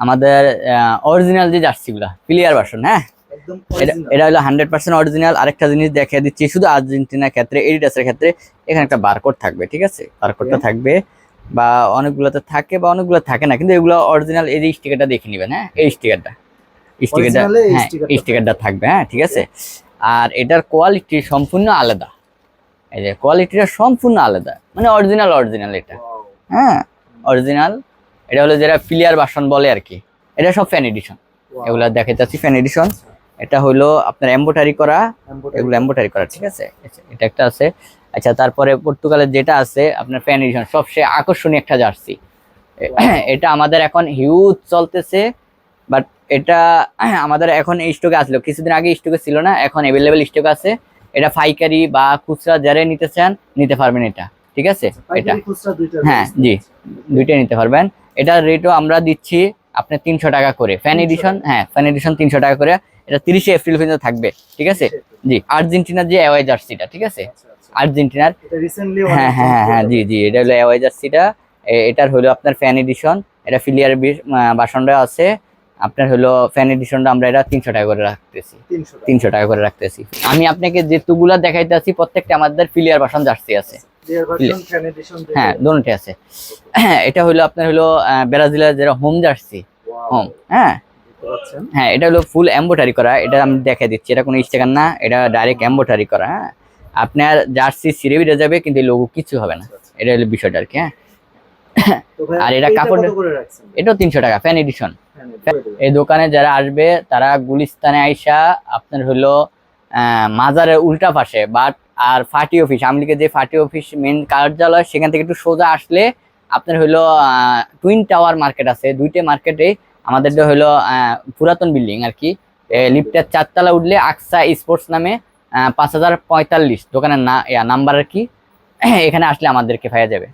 আমাদের অরিজিনাল যে জার্সিগুলা player version, হ্যাঁ একদম এটা হলো 100% অরিজিনাল। আরেকটা জিনিস দেখিয়ে দিচ্ছি, শুধু আর্জেন্টিনার ক্ষেত্রে এডিডাসের ক্ষেত্রে এখানে একটা বারকোড থাকবে, ঠিক আছে? বারকোডটা থাকবে, বা অনেকগুলোতে থাকে বা অনেকগুলো থাকে না, কিন্তু এগুলো অরিজিনাল। এই যে স্টিকারটা দেখে নেবেন, হ্যাঁ এই স্টিকারটা, হ্যাঁ স্টিকারটা থাকবে, হ্যাঁ ঠিক আছে। আর এটার কোয়ালিটি সম্পূর্ণ আলাদা, এই যে কোয়ালিটিটা সম্পূর্ণ আলাদা, মানে অরিজিনাল এটা, হ্যাঁ অরিজিনাল। এটা হলো যেটা প্লেয়ার ভার্সন বলে আর কি, এটা সব ফ্যান এডিশন। এগুলা দেখাইতেছি ফ্যান এডিশন। এটা হলো আপনার এমব্রয়ডারি করা, এগুলো এমব্রয়ডারি করা, ঠিক আছে। এটা একটা আছে। আচ্ছা, তারপরে পর্তুগালের যেটা আছে আপনার ফ্যান এডিশন, সবচেয়ে আকর্ষণীয় একটা জার্সি। এটা আমাদের এখন হিউজ চলতেছে, বাট এটা আমাদের এখন স্টকে আসলো, কিছুদিন আগে স্টকে ছিল না, এখন অ্যাভেলেবেল স্টক আছে। এটা পাইকারি বা খুচরা যারা নিতে চান নিতে পারবেন এটা, ঠিক আছে। এটা হ্যাঁ জি, দুইটাই নিতে পারবেন। এটার রেটও আমরা দিচ্ছি আপনার 300 টাকা করে ফ্যান এডিশন, হ্যাঁ ফ্যান এডিশন 300 টাকা করে। এটা 30 এপ্রিল পর্যন্ত থাকবে, ঠিক আছে। জি, আর্জেন্টিনার যে অ্যাওয়ে জার্সিটা, ঠিক আছে, আর্জেন্টিনার, হ্যাঁ হ্যাঁ হ্যাঁ হ্যাঁ জি জি, এটা হলো অ্যাওয়ে জার্সিটা। এটার হলো আপনার ফ্যান এডিশন, এটা ফিলিয়ার বাসনটা আছে আপনার হলো ফ্যান এডিশনটা আমরা এটা 300 টাকা করে রাখতেছি, 300 টাকা করে রাখতেছি। আমি আপনাকে যেগুলা দেখাইতেছি প্রত্যেকটা আমাদের ফিলিয়ার বাসন জার্সি আছে, হ্যাঁ দোনোটাই আছে। এটা হলো আপনার হলো ব্রাজিলের যেটা হোম জার্সি, হোম, হ্যাঁ হ্যাঁ এটা হলো ফুল এমব্রয়ডারি করা। এটা আমি দেখাই দিচ্ছি, এটা কোনো স্টিকার না, এটা ডাইরেক্ট এমব্রয়ডারি করা। হ্যাঁ, আপনার জার্সি ছিঁড়ে বেড়ে যাবে কিন্তু লোগো কিছু হবে না, এটা হলো বিষয়টা আর কি। হ্যাঁ, আর এটা কাপড়, এটাও 300 টাকা ফ্যান এডিশন। এই দোকানে যারা আসবে তারা গুলিস্তানে আইসা আপনার হলো মাজারের উল্টা পাশে, বাট আর ফাটি অফিস, আমলিকে যে ফাটি অফিস মেন কার্যালয়, সেখান থেকে একটু সোজা আসলে আপনার হলো টুইন টাওয়ার মার্কেট আছে, দুইটা মার্কেটে আমাদের হলো পুরাতন বিল্ডিং আর কি। লিফটের 4 তলা উঠলে আকসা স্পোর্টস নামে 5045 দোকানের নাম্বার আর কি, এখানে আসলে আমাদেরকে পাওয়া যাবে।